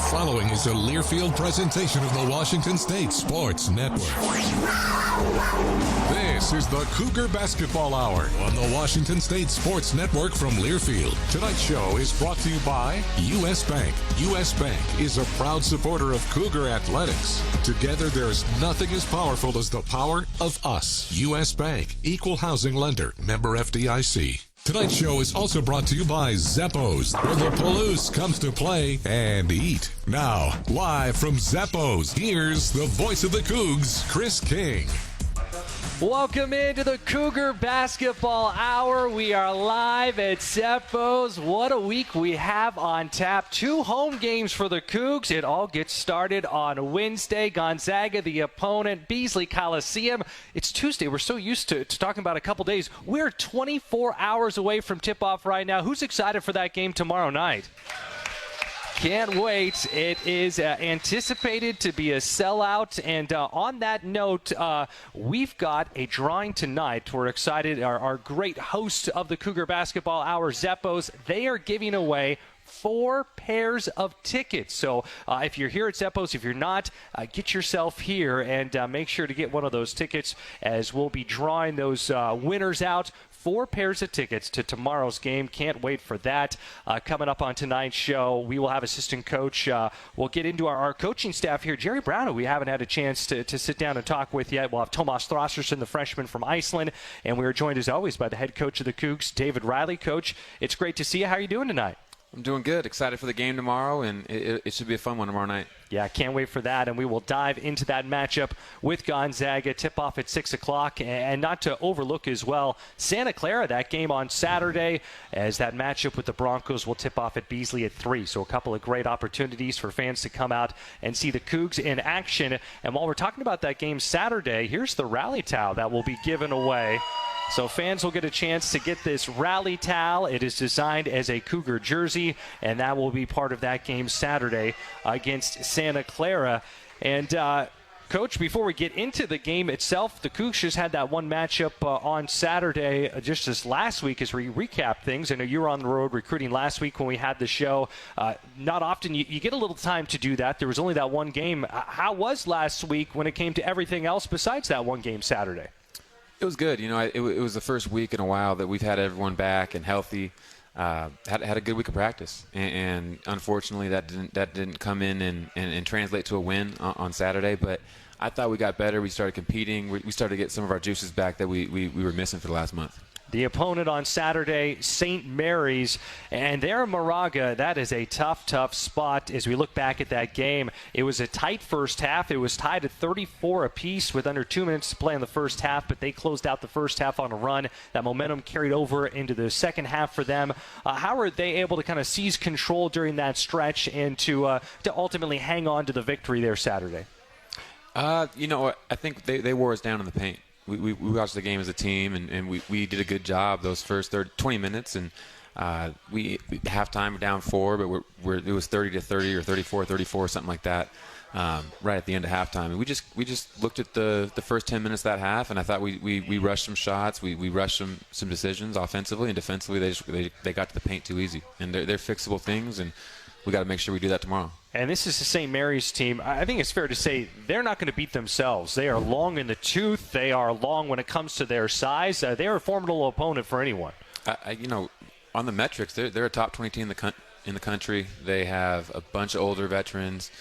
following is a Learfield presentation of the Washington State Sports Network. This is the Cougar Basketball Hour on the Washington State Sports Network from Learfield. Tonight's show is brought to you by U.S. Bank. U.S. Bank is a proud supporter of Cougar athletics. Together, there's nothing as powerful as the power of us. U.S. Bank, equal housing lender, member FDIC. Tonight's show is also brought to you by Zappos, where the Palouse comes to play and eat. Now, live from Zappos, here's the voice of the Cougs, Chris King. Welcome into the Cougar Basketball Hour. We are live at Zappos. What a week we have on tap. 2 home games for the Cougs. It all gets started on Wednesday. Gonzaga, the opponent, Beasley Coliseum. It's Tuesday. We're so used to talking about a couple days. We're 24 hours away from tip-off right now. Who's excited for that game tomorrow night? Can't wait. It is anticipated to be a sellout. And on that note, we've got a drawing tonight. We're excited. Our great host of the Cougar Basketball Hour, Zappos, they are giving away 4 pairs of tickets. So if you're here at Zappos, if you're not, get yourself here and make sure to get one of those tickets, as we'll be drawing those winners out. 4 pairs of tickets to tomorrow's game. Can't wait for that. Coming up on tonight's show, we will have assistant coach. We'll get into our coaching staff here. Jerry Brown, who we haven't had a chance to sit down and talk with yet. We'll have Tomas Thrastarson, the freshman from Iceland. And we are joined, as always, by the head coach of the Cougs, David Riley. Coach, it's great to see you. How are you doing tonight? I'm doing good. Excited for the game tomorrow, and it should be a fun one tomorrow night. Yeah, can't wait for that, and we will dive into that matchup with Gonzaga. Tip-off at 6 o'clock, and not to overlook as well, Santa Clara, that game on Saturday, as that matchup with the Broncos will tip off at Beasley at 3. So a couple of great opportunities for fans to come out and see the Cougs in action. And while we're talking about that game Saturday, here's the rally towel that will be given away. So fans will get a chance to get this rally towel. It is designed as a Cougar jersey, and that will be part of that game Saturday against Santa Clara. And, Coach, before we get into the game itself, the Cougs just had that one matchup on Saturday, just this last week as we recap things. I know you were on the road recruiting last week when we had the show. Not often you get a little time to do that. There was only that one game. How was last week when it came to everything else besides that one game Saturday? It was good. You know, it was the first week in a while that we've had everyone back and healthy. Had a good week of practice, and unfortunately that didn't come in and translate to a win on Saturday. But I thought we got better. We started competing. We started to get some of our juices back that we were missing for the last month. The opponent on Saturday, St. Mary's, and they're in Moraga. That is a tough spot as we look back at that game. It was a tight first half. It was tied at 34 apiece with under 2 minutes to play in the first half, but they closed out the first half on a run. That momentum carried over into the second half for them. How are they able to kind of seize control during that stretch and to ultimately hang on to the victory there Saturday? You know what? I think they wore us down in the paint. We watched the game as a team, and we did a good job those first 20 minutes. And we halftime down 4, but it was 30-30 or 34-34, something like that, right at the end of halftime. And we just looked at the first 10 minutes of that half, and I thought we rushed some shots, we rushed some decisions offensively and defensively. They got to the paint too easy, and they're fixable things, and we got to make sure we do that tomorrow. And this is the St. Mary's team. I think it's fair to say they're not going to beat themselves. They are long in the tooth. They are long when it comes to their size. They're a formidable opponent for anyone. You know, on the metrics, they're a top 20 team in the country. They have a bunch of older veterans.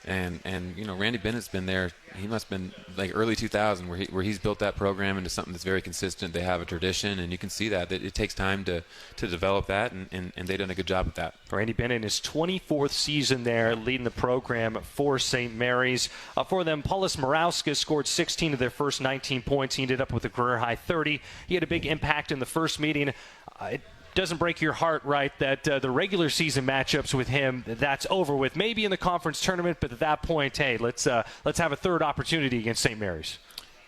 And you know, Randy Bennett's been there. He must have been like early 2000 where he's built that program into something that's very consistent. They have a tradition, and you can see that it takes time to develop that, and they've done a good job at that. Randy Bennett in his 24th season there, leading the program for St. Mary's. For them, Paulus Morauskas scored 16 of their first 19 points. He ended up with a career-high 30. He had a big impact in the first meeting. It doesn't break your heart, right, that the regular season matchups with him, that's over with. Maybe in the conference tournament, but at that point, hey, let's have a third opportunity against St. Mary's.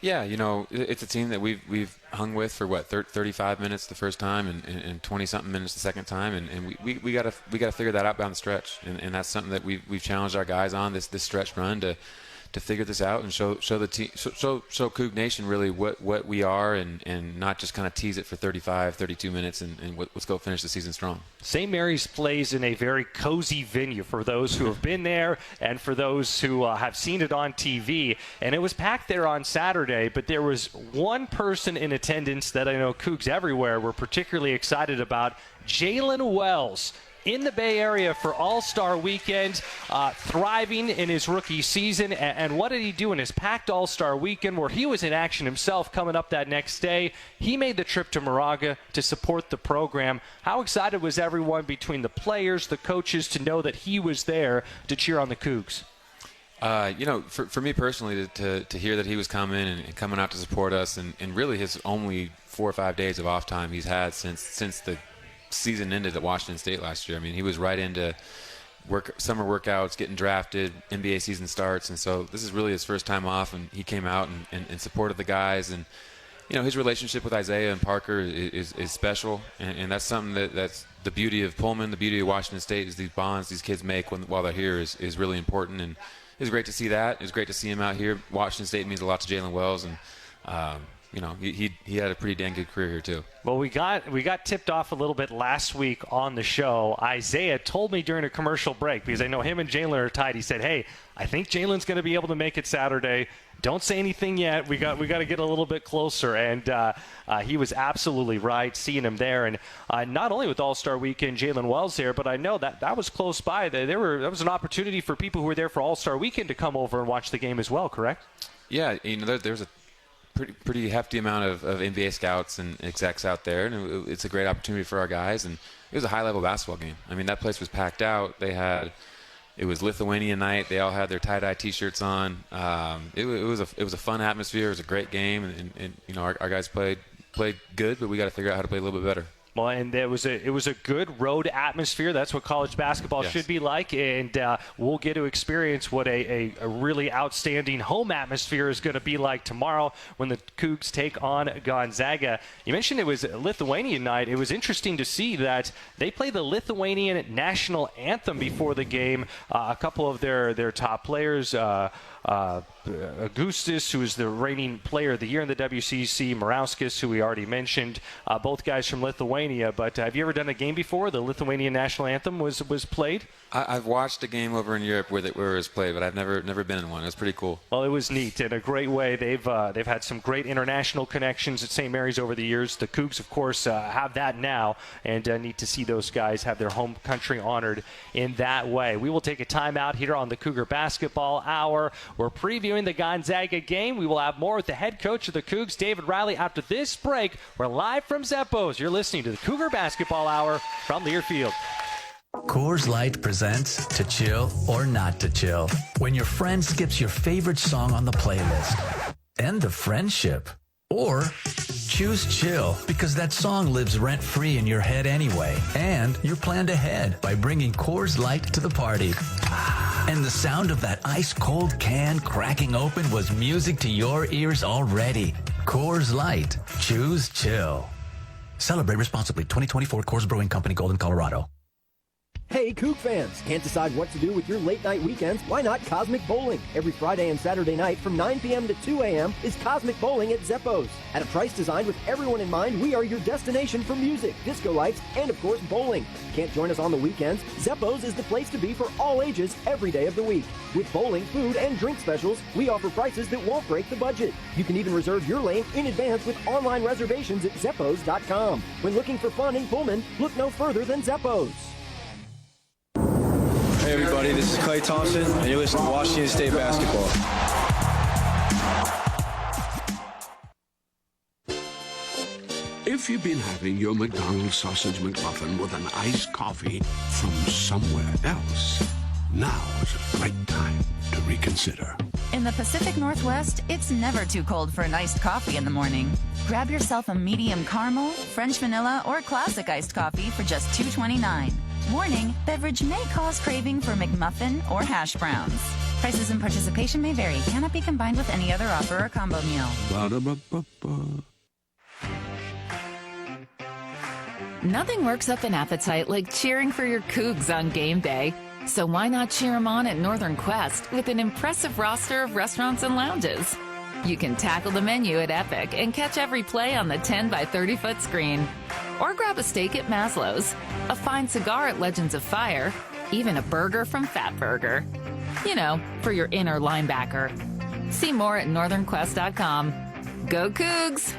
Yeah, you know, it's a team that we've hung with for 35 minutes the first time and 20-something minutes the second time, and we got to figure that out down the stretch, and that's something that we've challenged our guys on this stretch run figure this out and show the team, show Coug Nation really what we are, and not just kind of tease it for 35, 32 minutes, and let's go finish the season strong. St. Mary's plays in a very cozy venue for those who have been there and for those who have seen it on TV. And it was packed there on Saturday, but there was one person in attendance that I know Cougs everywhere were particularly excited about, Jalen Wells. In the Bay Area for All-Star Weekend, thriving in his rookie season. And what did he do in his packed All-Star Weekend where he was in action himself coming up that next day? He made the trip to Moraga to support the program. How excited was everyone between the players, the coaches, to know that he was there to cheer on the Cougs? For me personally, to hear that he was coming and coming out to support us, and really his only 4 or 5 days of off time he's had since the season ended at Washington State last year. I mean, he was right into summer workouts, getting drafted, NBA season starts, and so this is really his first time off, and he came out and supported the guys. And his relationship with Isaiah and Parker is special, and that's something that's the beauty of Pullman, the beauty of Washington State, is these bonds these kids make while they're here is really important. And it was great to see that. It was great to see him out here. Washington State means a lot to Jalen Wells, and he had a pretty dang good career here too. Well, we got tipped off a little bit last week on the show. Isaiah told me during a commercial break, because I know him and Jalen are tight. He said, "Hey, I think Jalen's going to be able to make it Saturday. Don't say anything yet. We got to get a little bit closer." And he was absolutely right, seeing him there. And not only with All-Star Weekend, Jalen Wells there, but I know that was close by. That was an opportunity for people who were there for All-Star Weekend to come over and watch the game as well. Correct? Yeah, there's a pretty hefty amount of NBA scouts and execs out there, and it's a great opportunity for our guys. And it was a high-level basketball game. I mean, that place was packed out. It was Lithuanian night. They all had their tie-dye T-shirts on. It was a fun atmosphere. It was a great game, and our guys played good, but we got to figure out how to play a little bit better. Well, and it was a good road atmosphere. That's what college basketball should be like, and we'll get to experience what a really outstanding home atmosphere is going to be like tomorrow when the Cougs take on Gonzaga. You mentioned it was Lithuanian night. It was interesting to see that they play the Lithuanian national anthem before the game. A couple of their top players, Augustus, who is the reigning player of the year in the WCC, Morauskas, who we already mentioned, both guys from Lithuania. But have you ever done a game before the Lithuanian national anthem was played? I've watched a game over in Europe where it was played, but I've never been in one. It was pretty cool. Well, it was neat in a great way. They've had some great international connections at St. Mary's over the years. The Cougs, of course, have that now, and need to see those guys have their home country honored in that way. We will take a timeout here on the Cougar Basketball Hour. We're previewing the Gonzaga game. We will have more with the head coach of the Cougs, David Riley, after this break. We're live from Zeppo's. You're listening to the Cougar Basketball Hour from Learfield. Coors Light presents To Chill or Not to Chill. When your friend skips your favorite song on the playlist. End of friendship. Or choose chill because that song lives rent-free in your head anyway. And you're planned ahead by bringing Coors Light to the party. And the sound of that ice-cold can cracking open was music to your ears already. Coors Light. Choose chill. Celebrate responsibly. 2024 Coors Brewing Company, Golden, Colorado. Hey, Coug fans! Can't decide what to do with your late-night weekends? Why not Cosmic Bowling? Every Friday and Saturday night from 9 p.m. to 2 a.m. is Cosmic Bowling at Zeppo's. At a price designed with everyone in mind, we are your destination for music, disco lights, and of course, bowling. Can't join us on the weekends? Zeppo's is the place to be for all ages every day of the week. With bowling, food, and drink specials, we offer prices that won't break the budget. You can even reserve your lane in advance with online reservations at Zeppos.com. When looking for fun in Pullman, look no further than Zeppo's. Hey everybody, this is Klay Thompson, and you're listening to Washington State Basketball. If you've been having your McDonald's sausage McMuffin with an iced coffee from somewhere else, now's a great time to reconsider. In the Pacific Northwest, it's never too cold for an iced coffee in the morning. Grab yourself a medium caramel, French vanilla, or classic iced coffee for just $2.29. Warning, beverage may cause craving for McMuffin or hash browns. Prices and participation may vary. Cannot be combined with any other offer or combo meal. Ba-da-ba-ba-ba. Nothing works up an appetite like cheering for your Cougs on game day. So why not cheer them on at Northern Quest with an impressive roster of restaurants and lounges? You can tackle the menu at Epic and catch every play on the 10 by 30-foot screen. Or grab a steak at Maslow's, a fine cigar at Legends of Fire, even a burger from Fat Burger. You know, for your inner linebacker. See more at northernquest.com. Go Cougs!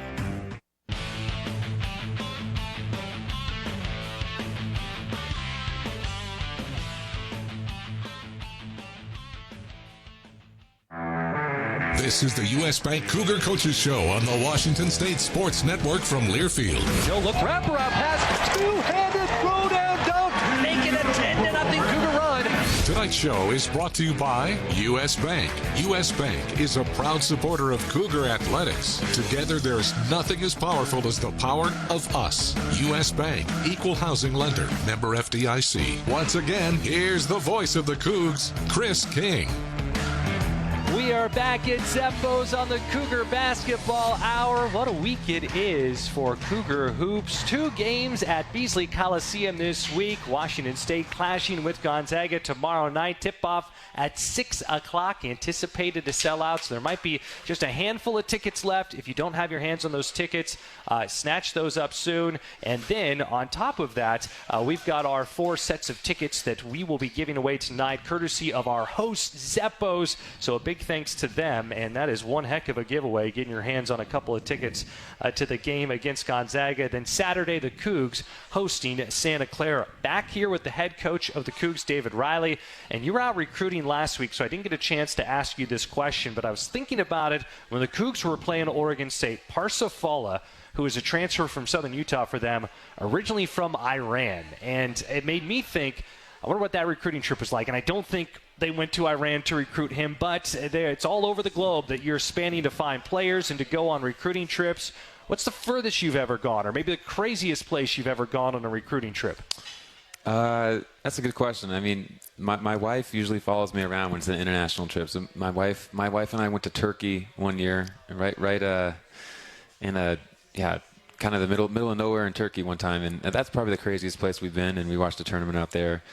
This is the U.S. Bank Cougar Coaches Show on the Washington State Sports Network from Learfield. Joe look wraparound pass, two-handed throw down dunk, make it a 10-0 Cougar run. Tonight's show is brought to you by U.S. Bank. U.S. Bank is a proud supporter of Cougar athletics. Together, there's nothing as powerful as the power of us. U.S. Bank, equal housing lender, member FDIC. Once again, here's the voice of the Cougs, Chris King. We are back at Zeppo's on the Cougar Basketball Hour. What a week it is for Cougar Hoops. 2 games at Beasley Coliseum this week. Washington State clashing with Gonzaga tomorrow night. Tip-off at 6 o'clock. Anticipated to sell out, so there might be just a handful of tickets left. If you don't have your hands on those tickets, snatch those up soon. And then on top of that, we've got our 4 sets of tickets that we will be giving away tonight, courtesy of our host, Zeppo's. So a big thanks to them, and that is one heck of a giveaway, getting your hands on a couple of tickets to the game against Gonzaga. Then Saturday, the Cougs hosting Santa Clara. Back here with the head coach of the Cougs, David Riley, and you were out recruiting last week, so I didn't get a chance to ask you this question, but I was thinking about it when the Cougs were playing Oregon State. Parsifala, who is a transfer from Southern Utah for them, originally from Iran, and it made me think, I wonder what that recruiting trip was like, and I don't think they went to Iran to recruit him, but it's all over the globe that you're spanning to find players and to go on recruiting trips. What's the furthest you've ever gone, or maybe the craziest place you've ever gone on a recruiting trip? That's a good question. I mean, my wife usually follows me around when it's an international trip. So my wife and I went to Turkey one year, right in a kind of the middle of nowhere in Turkey one time, and that's probably the craziest place we've been. And we watched a tournament out there.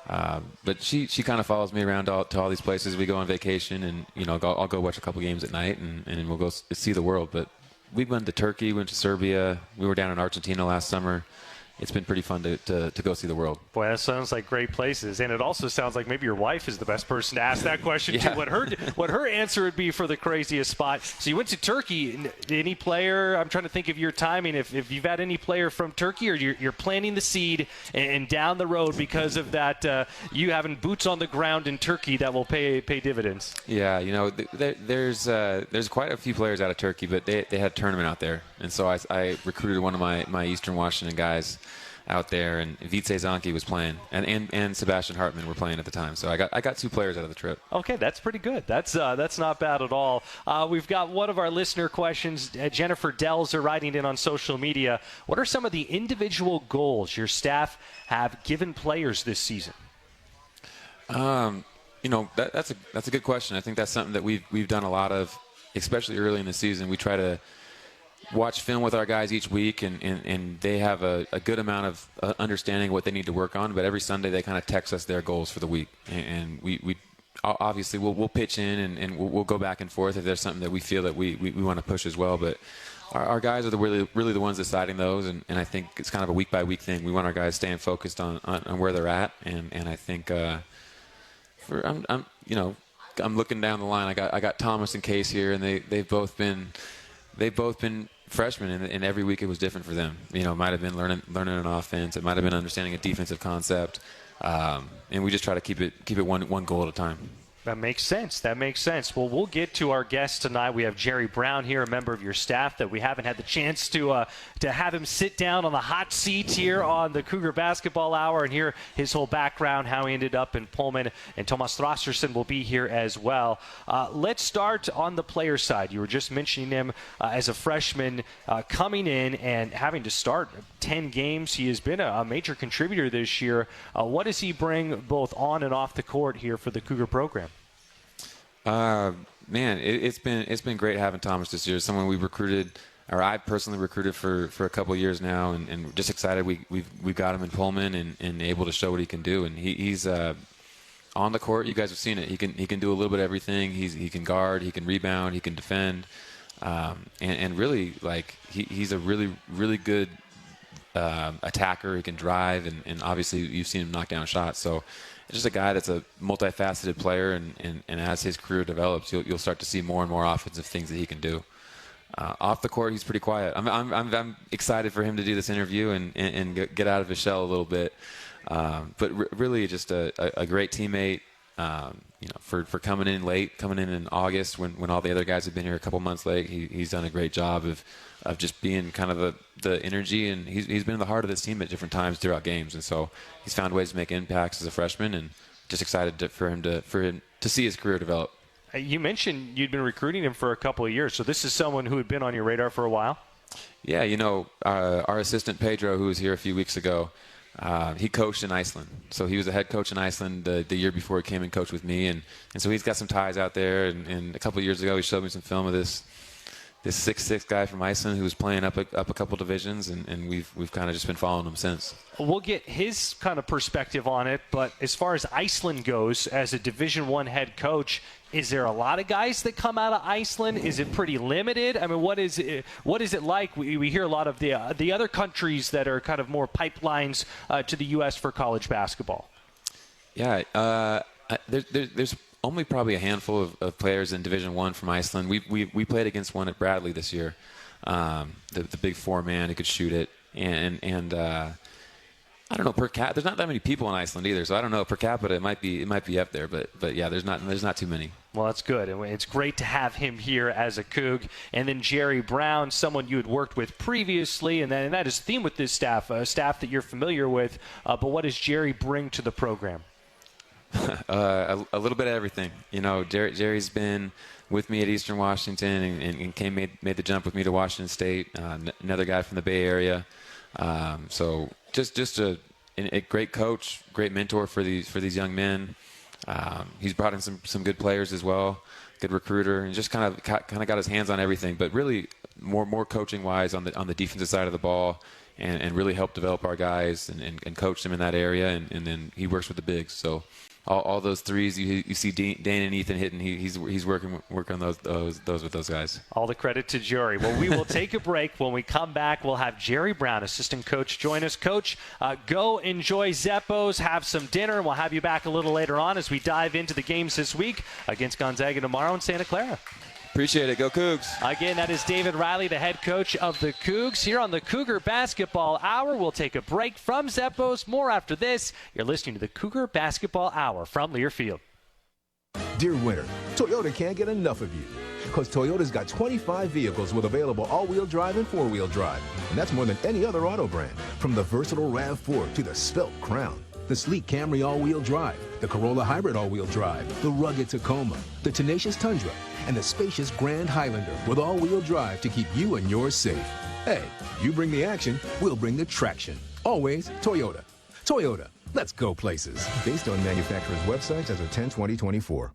But she kind of follows me around to all these places. We go on vacation, and I'll go watch a couple games at night, and we'll go see the world. But we went to Turkey, went to Serbia. We were down in Argentina last summer. It's been pretty fun to go see the world. Boy, that sounds like great places, and it also sounds like maybe your wife is the best person to ask that question to. What her answer would be for the craziest spot. So you went to Turkey. Any player? I'm trying to think of your timing. If you've had any player from Turkey, or you're planting the seed and down the road because of that, you having boots on the ground in Turkey that will pay dividends. Yeah, there's quite a few players out of Turkey, but they had a tournament out there, and so I recruited one of my Eastern Washington guys out there, and Vice Zanki was playing, and Sebastian Hartman were playing at the time. So I got 2 players out of the trip. Okay, that's pretty good. That's not bad at all. We've got one of our listener questions. Jennifer Dells are writing in on social media. What are some of the individual goals your staff have given players this season? That's a good question. I think that's something that we've done a lot of, especially early in the season. We try to watch film with our guys each week, and they have a good amount of understanding what they need to work on. But every Sunday they kind of text us their goals for the week, and we obviously we'll pitch in and we'll go back and forth if there's something that we feel that we want to push as well. But our guys are really the ones deciding those, and I think it's kind of a week by week thing. We want our guys staying focused on where they're at, and I think I'm looking down the line. I got Tomas and Case here, and they've both been freshmen, and every week it was different for them. It might have been learning an offense. It might have been understanding a defensive concept. And we just try to keep it one goal at a time. That makes sense. Well, we'll get to our guest tonight. We have Jerry Brown here, a member of your staff that we haven't had the chance to have him sit down on the hot seat here on the Cougar Basketball Hour and hear his whole background, how he ended up in Pullman. And Tomas Thrastarson will be here as well. Let's start on the player side. You were just mentioning him as a freshman coming in and having to start 10 games. He has been a major contributor this year. What does he bring both on and off the court here for the Cougar program? Man, it's been great having Tomas this year. Someone we recruited, or I personally recruited for a couple of years now, and just excited we've got him in Pullman and able to show what he can do. And he's on the court, you guys have seen it. He can do a little bit of everything. He can guard, he can rebound, he can defend, and really, like, he's a really, really good attacker. He can drive, and obviously you've seen him knock down shots. So it's just a guy that's a multifaceted player, and as his career develops, you'll start to see more and more offensive things that he can do. Off the court, he's pretty quiet. I'm excited for him to do this interview and get out of his shell a little bit. But really, just a great teammate. For coming in late, coming in August when all the other guys have been here a couple months late, he's done a great job of just being kind of the energy, and he's been in the heart of this team at different times throughout games, and so he's found ways to make impacts as a freshman, and just excited for him to see his career develop. You mentioned you'd been recruiting him for a couple of years, so this is someone who had been on your radar for a while? Yeah, our assistant Pedro, who was here a few weeks ago, he coached in Iceland. So he was a head coach in Iceland the year before he came and coached with me. And so he's got some ties out there. And a couple of years ago, he showed me some film of this 6'6" guy from Iceland who was playing up a couple divisions. And we've kind of just been following him since. We'll get his kind of perspective on it. But as far as Iceland goes, as a Division I head coach, is there a lot of guys that come out of Iceland? Is it pretty limited? I mean, what is it like? We hear a lot of the other countries that are kind of more pipelines to the U.S. for college basketball. Yeah, there's only probably a handful of players in Division I from Iceland. We played against one at Bradley this year, the big 4-man who could shoot it, and I don't know, per capita. There's not that many people in Iceland either, so I don't know, per capita it might be up there, but yeah, there's not too many. Well, that's good. It's great to have him here as a Coug. And then Jerry Brown, someone you had worked with previously, and that is the theme with this staff, a staff that you're familiar with. But what does Jerry bring to the program? A little bit of everything. Jerry's been with me at Eastern Washington and made the jump with me to Washington State. Another guy from the Bay Area. So just a great coach, great mentor for these young men. He's brought in some good players as well, good recruiter, and just kind of got his hands on everything. But really, more coaching wise on the defensive side of the ball, and really helped develop our guys and coach them in that area. And then he works with the bigs. So all those threes you see Dane and Ethan hitting, he's working on those with those guys. All the credit to Jerry. Well, we will take a break. When we come back, we'll have Jerry Brown, assistant coach, join us. Coach, go enjoy Zeppos, have some dinner, and we'll have you back a little later on as we dive into the games this week against Gonzaga tomorrow in Santa Clara. Appreciate it. Go Cougs. Again, that is David Riley, the head coach of the Cougs, here on the Cougar Basketball Hour. We'll take a break from Zeppos. More after this. You're listening to the Cougar Basketball Hour from Learfield. Dear winter, Toyota can't get enough of you. Because Toyota's got 25 vehicles with available all-wheel drive and four-wheel drive. And that's more than any other auto brand. From the versatile RAV4 to the Svelte Crown, the sleek Camry all-wheel drive, the Corolla Hybrid all-wheel drive, the rugged Tacoma, the tenacious Tundra, and the spacious Grand Highlander with all-wheel drive to keep you and yours safe. Hey, you bring the action, we'll bring the traction. Always Toyota. Toyota, let's go places. Based on manufacturer's websites as of 10/20/24.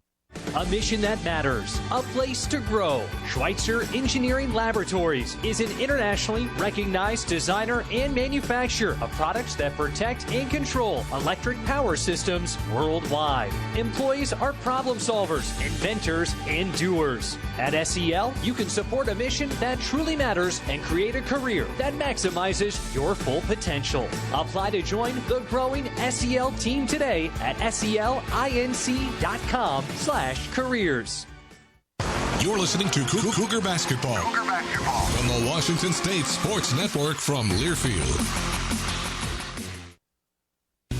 A mission that matters, a place to grow. Schweitzer Engineering Laboratories is an internationally recognized designer and manufacturer of products that protect and control electric power systems worldwide. Employees are problem solvers, inventors, and doers. At SEL, you can support a mission that truly matters and create a career that maximizes your full potential. Apply to join the growing SEL team today at selinc.com/careers. You're listening to Cougar Basketball from the Washington State Sports Network from Learfield.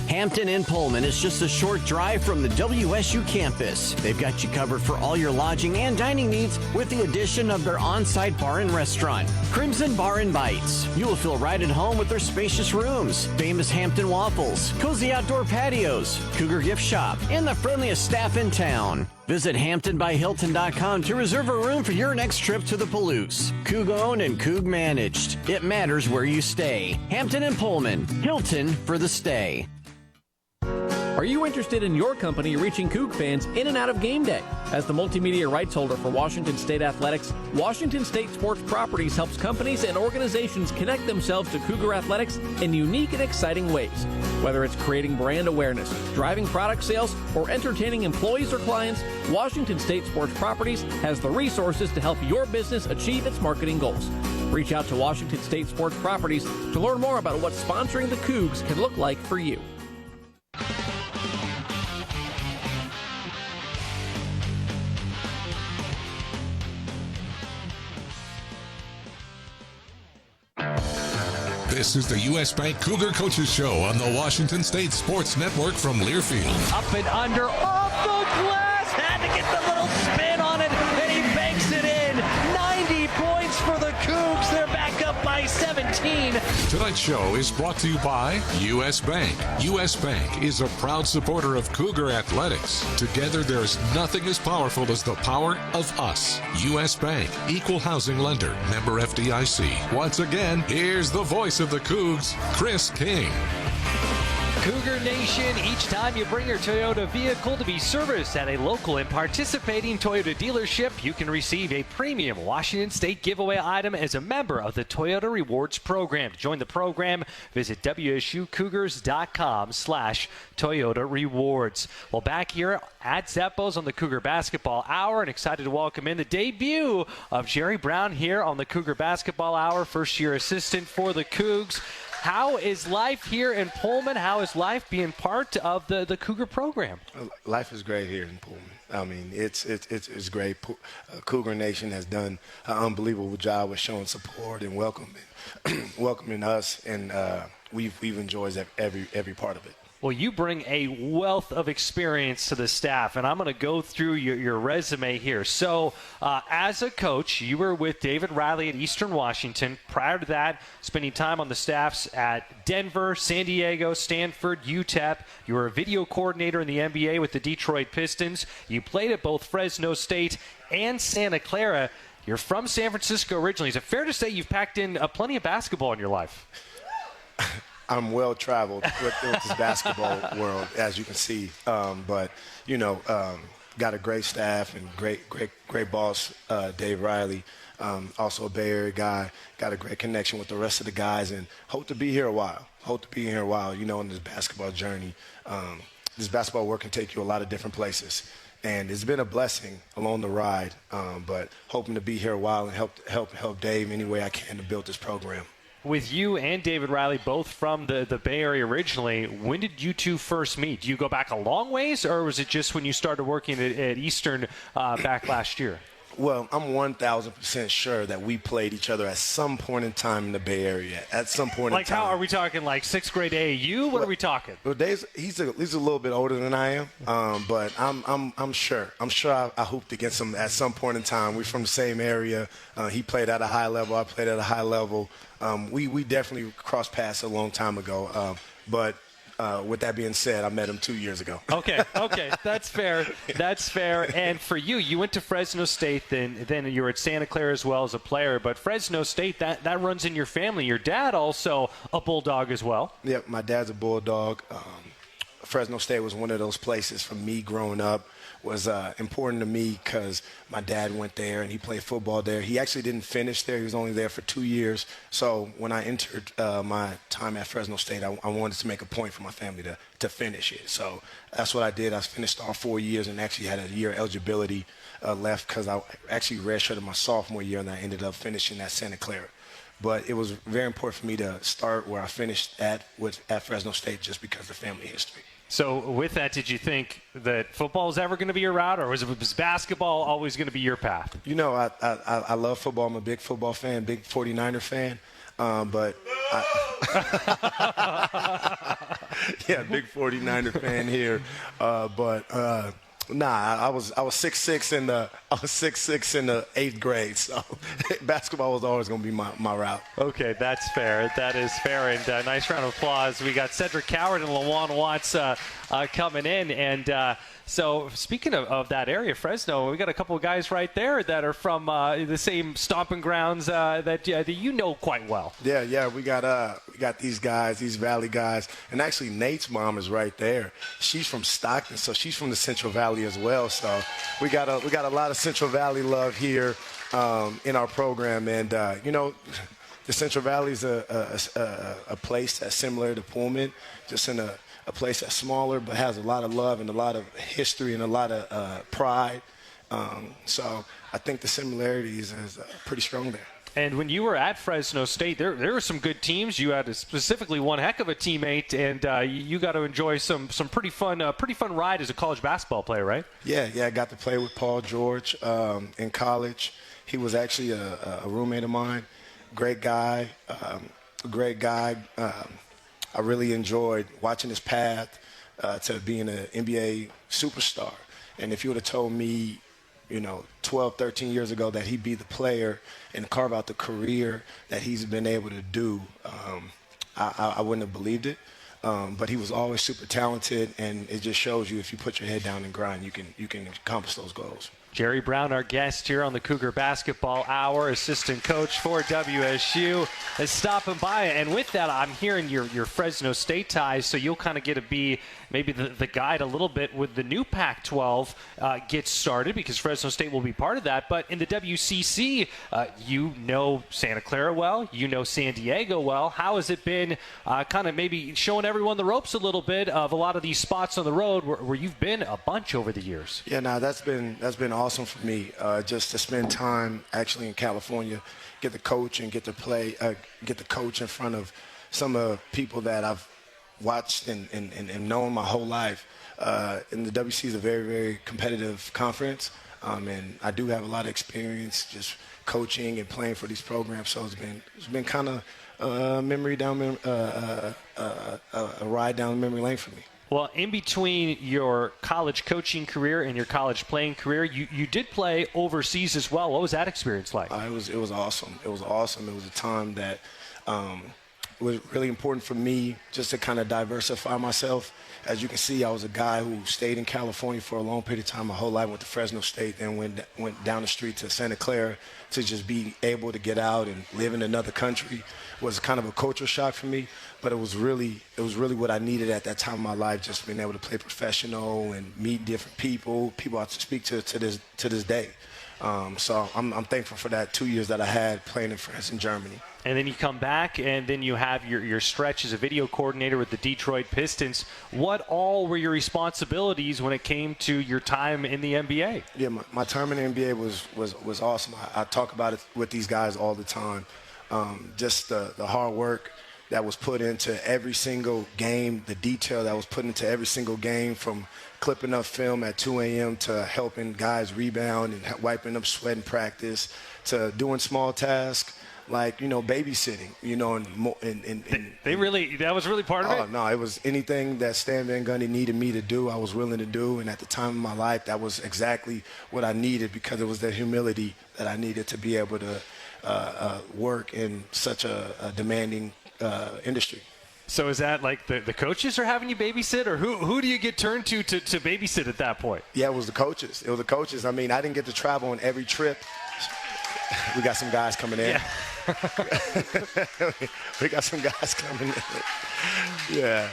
Hampton and Pullman is just a short drive from the WSU campus. They've got you covered for all your lodging and dining needs with the addition of their on-site bar and restaurant, Crimson Bar and Bites. You will feel right at home with their spacious rooms, famous Hampton waffles, cozy outdoor patios, Cougar gift shop, and the friendliest staff in town. Visit HamptonByHilton.com to reserve a room for your next trip to the Palouse. Coug owned and Coug managed. It matters where you stay. Hampton and Pullman. Hilton for the stay. Are you interested in your company reaching Coug fans in and out of game day? As the multimedia rights holder for Washington State Athletics, Washington State Sports Properties helps companies and organizations connect themselves to Cougar Athletics in unique and exciting ways. Whether it's creating brand awareness, driving product sales, or entertaining employees or clients, Washington State Sports Properties has the resources to help your business achieve its marketing goals. Reach out to Washington State Sports Properties to learn more about what sponsoring the Cougs can look like for you. This is the U.S. Bank Cougar Coaches Show on the Washington State Sports Network from Learfield. Up and under, off the glass, had to get the little spin on it, and he banks it in. 90 points for the Cougs. They're back up by 17. Tonight's show is brought to you by U.S. Bank. U.S. Bank is a proud supporter of Cougar athletics. Together, there's nothing as powerful as the power of us. U.S. Bank, equal housing lender, member FDIC. Once again, here's the voice of the Cougs, Chris King. Cougar Nation, each time you bring your Toyota vehicle to be serviced at a local and participating Toyota dealership, you can receive a premium Washington State giveaway item as a member of the Toyota Rewards program. To join the program, visit WSUCougars.com/Toyota Rewards. Well, back here at Zeppos on the Cougar Basketball Hour, and excited to welcome in the debut of Jerry Brown here on the Cougar Basketball Hour, first-year assistant for the Cougs. How is life here in Pullman? How is life being part of the Cougar program? Life is great here in Pullman. I mean, it's great. Cougar Nation has done an unbelievable job with showing support and welcoming us, and we've enjoyed every part of it. Well, you bring a wealth of experience to the staff, and I'm going to go through your resume here. So, as a coach, you were with David Riley at Eastern Washington. Prior to that, spending time on the staffs at Denver, San Diego, Stanford, UTEP. You were a video coordinator in the NBA with the Detroit Pistons. You played at both Fresno State and Santa Clara. You're from San Francisco originally. Is it fair to say you've packed in plenty of basketball in your life? I'm well traveled with this basketball world, as you can see. But got a great staff and great boss, Dave Riley. Also a Bay Area guy. Got a great connection with the rest of the guys, and hope to be here a while. In this basketball journey. This basketball work can take you a lot of different places. And it's been a blessing along the ride, but hoping to be here a while and help Dave any way I can to build this program. With you and David Riley, both from the Bay Area originally, when did you two first meet? Do you go back a long ways, or was it just when you started working at Eastern back last year? Well, I'm 1,000% sure that we played each other at some point in time in the Bay Area. At some point in time. How are we talking? Like sixth grade AAU? What are we talking? Well, he's a little bit older than I am, but I'm sure. I'm sure I hooped against him at some point in time. We're from the same area. He played at a high level. I played at a high level. We definitely crossed paths a long time ago. But with that being said, I met him 2 years ago. Okay, that's fair. And for you, you went to Fresno State, then you were at Santa Clara as well as a player. But Fresno State, that runs in your family. Your dad also a Bulldog as well. Yep, my dad's a Bulldog. Fresno State was one of those places for me growing up. Was important to me because my dad went there and he played football there. He actually didn't finish there. He was only there for 2 years. So when I entered my time at Fresno State, I wanted to make a point for my family to finish it. So that's what I did. I finished all 4 years and actually had a year eligibility left because I actually redshirted my sophomore year, and I ended up finishing at Santa Clara. But it was very important for me to start where I finished at Fresno State just because of the family history. So with that, did you think that football was ever going to be your route, or was basketball always going to be your path? I love football. I'm a big football fan, big 49er fan. Big 49er fan here. Nah, I was 6'6" in the 8th grade, so basketball was always going to be my route. Okay, that's fair. That is fair, and nice round of applause. We got Cedric Coward and LaJuan Watts coming in, and so speaking of that area, Fresno, we got a couple of guys right there that are from the same stomping grounds that you know quite well. Yeah, we got these guys, these Valley guys, and actually Nate's mom is right there. She's from Stockton, so she's from the Central Valley as well. So we got a lot of Central Valley love here in our program, and you know, the Central Valley is a place that's similar to Pullman, just in a place that's smaller but has a lot of love and a lot of history and a lot of pride. So I think the similarities is pretty strong there. And when you were at Fresno State, there were some good teams. You had specifically one heck of a teammate, and you got to enjoy some pretty fun ride as a college basketball player, right? Yeah, I got to play with Paul George in college. He was actually a roommate of mine. Great guy. I really enjoyed watching his path to being an NBA superstar. And if you would have told me, 12, 13 years ago that he'd be the player and carve out the career that he's been able to do, I wouldn't have believed it. But he was always super talented, and it just shows you if you put your head down and grind, you can accomplish those goals. Jerry Brown, our guest here on the Cougar Basketball Hour, assistant coach for WSU, is stopping by. And with that, I'm hearing your Fresno State ties, so you'll kind of get to be maybe the guide a little bit with the new Pac-12 gets started, because Fresno State will be part of that. But in the WCC, you know Santa Clara well, you know San Diego well. How has it been kind of maybe showing everyone the ropes a little bit of a lot of these spots on the road where you've been a bunch over the years? Yeah, that's been awesome for me, just to spend time actually in California, get to coach and get to coach in front of some of the people that I've watched and known my whole life. And the WC is a very, very competitive conference, and I do have a lot of experience just coaching and playing for these programs. So it's been kind of a ride down memory lane for me. Well, in between your college coaching career and your college playing career, you did play overseas as well. What was that experience like? It was awesome. It was awesome. It was a time that was really important for me just to kind of diversify myself. As you can see, I was a guy who stayed in California for a long period of time. My whole life went to Fresno State, then went down the street to Santa Clara. To just be able to get out and live in another country was kind of a culture shock for me. But it was really what I needed at that time of my life, just being able to play professional and meet different people I have to speak to this day. So I'm thankful for that 2 years that I had playing in France and Germany. And then you come back, and then you have your stretch as a video coordinator with the Detroit Pistons. What all were your responsibilities when it came to your time in the NBA? Yeah, my time in the NBA was awesome. I talk about it with these guys all the time. Just the hard work that was put into every single game, the detail that was put into every single game, from clipping up film at 2 a.m. to helping guys rebound and wiping up sweat in practice, to doing small tasks like, babysitting, that was really part of it? Oh, no, it was anything that Stan Van Gundy needed me to do, I was willing to do. And at the time of my life, that was exactly what I needed, because it was the humility that I needed to be able to work in such a demanding industry. So is that like the coaches are having you babysit, or who do you get turned to babysit at that point? Yeah, it was the coaches. I mean, I didn't get to travel on every trip. We got some guys coming in. Yeah. We got some guys coming in. Yeah.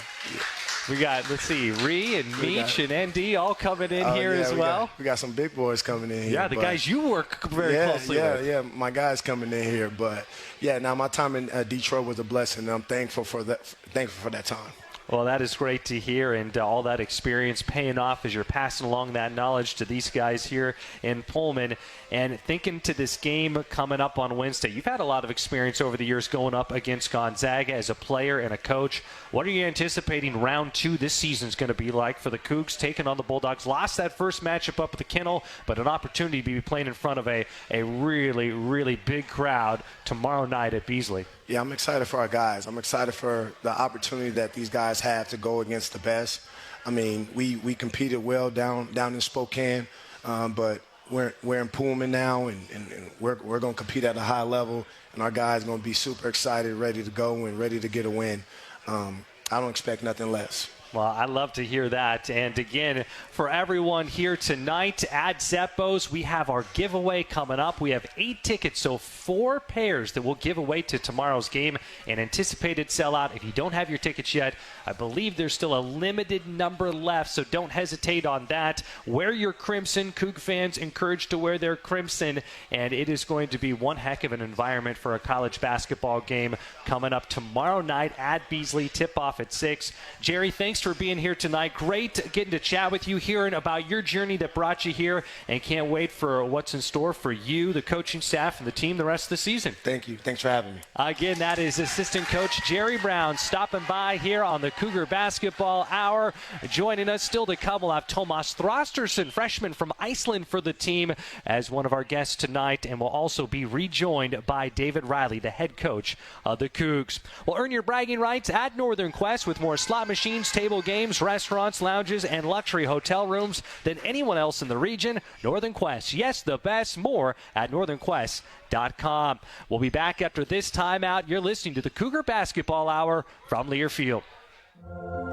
We got, let's see, Ree and Meech and ND all coming in here as well. We got some big boys coming in here. Yeah, the guys you work very closely with. Yeah, my guys coming in here. But, yeah, now my time in Detroit was a blessing, and I'm thankful for that time. Well, that is great to hear, and all that experience paying off as you're passing along that knowledge to these guys here in Pullman. And thinking to this game coming up on Wednesday, you've had a lot of experience over the years going up against Gonzaga as a player and a coach. What are you anticipating round 2 this season is going to be like for the Cougs taking on the Bulldogs? Lost that first matchup up at the Kennel, but an opportunity to be playing in front of a really, really big crowd tomorrow night at Beasley. Yeah, I'm excited for our guys. I'm excited for the opportunity that these guys have to go against the best. I mean, we competed well down in Spokane, but we're in Pullman now, and we're going to compete at a high level, and our guys are going to be super excited, ready to go, and ready to get a win. I don't expect nothing less. Well, I love to hear that. And again, for everyone here tonight at Zeppo's, we have our giveaway coming up. We have 8 tickets, so 4 pairs that we'll give away to tomorrow's game. An anticipated sellout. If you don't have your tickets yet, I believe there's still a limited number left, so don't hesitate on that. Wear your crimson. Coug fans encouraged to wear their crimson, and it is going to be one heck of an environment for a college basketball game coming up tomorrow night at Beasley. Tip-off at 6. Jerry, thanks for being here tonight. Great getting to chat with you, hearing about your journey that brought you here, and can't wait for what's in store for you, the coaching staff, and the team the rest of the season. Thank you. Thanks for having me. Again, that is assistant coach Jerry Brown stopping by here on the Cougar Basketball Hour. Joining us still to come, we'll have Tomas Thrastarson, freshman from Iceland, for the team as one of our guests tonight, and we'll also be rejoined by David Riley, the head coach of the Cougs. Well, earn your bragging rights at Northern Quest with more slot machines, table games, restaurants, lounges, and luxury hotel rooms than anyone else in the region. Northern Quest, yes, the best. More at northernquest.com. We'll be back after this timeout. You're listening to the Cougar Basketball Hour from Learfield.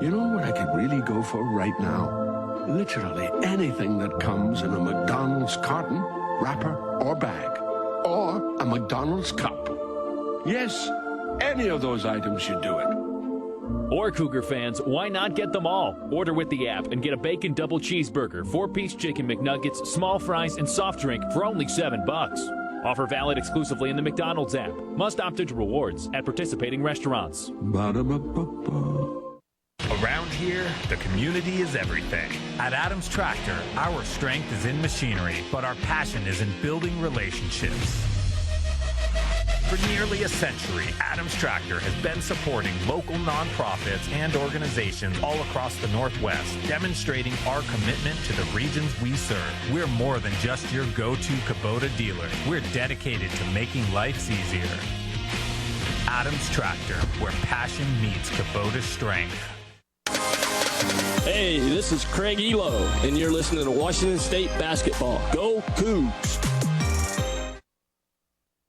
You know what I could really go for right now? Literally anything that comes in a McDonald's carton, wrapper, or bag. Or a McDonald's cup. Yes, any of those items should do it. Or Cougar fans, why not get them all? Order with the app and get a bacon double cheeseburger, 4-piece chicken McNuggets, small fries, and soft drink for only $7. Offer valid exclusively in the McDonald's app. Must opt into rewards at participating restaurants. Ba-da-ba-ba-ba. Around here, the community is everything. At Adams Tractor, our strength is in machinery, but our passion is in building relationships. For nearly a century, Adams Tractor has been supporting local nonprofits and organizations all across the Northwest, demonstrating our commitment to the regions we serve. We're more than just your go-to Kubota dealer. We're dedicated to making life easier. Adams Tractor, where passion meets Kubota strength. Hey, this is Craig Elo, and you're listening to Washington State Basketball. Go Cougs!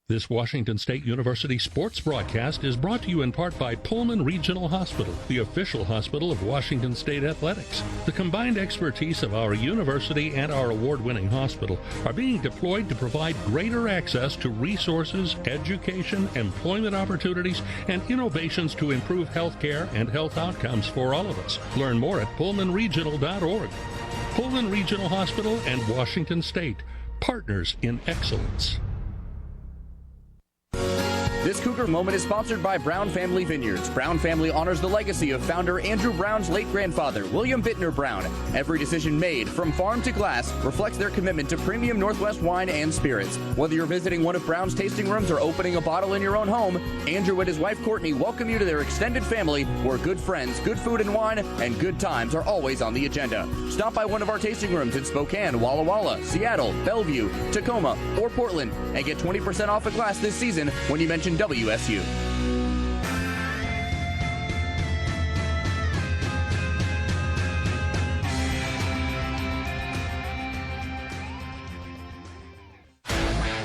This Washington State University sports broadcast is brought to you in part by Pullman Regional Hospital, the official hospital of Washington State Athletics. The combined expertise of our university and our award-winning hospital are being deployed to provide greater access to resources, education, employment opportunities, and innovations to improve health care and health outcomes for all of us. Learn more at pullmanregional.org. Pullman Regional Hospital and Washington State, partners in excellence. This Cougar Moment is sponsored by Brown Family Vineyards. Brown Family honors the legacy of founder Andrew Brown's late grandfather, William Bittner Brown. Every decision made, from farm to glass, reflects their commitment to premium Northwest wine and spirits. Whether you're visiting one of Brown's tasting rooms or opening a bottle in your own home, Andrew and his wife Courtney welcome you to their extended family, where good friends, good food and wine, and good times are always on the agenda. Stop by one of our tasting rooms in Spokane, Walla Walla, Seattle, Bellevue, Tacoma, or Portland, and get 20% off a glass this season when you mention WSU.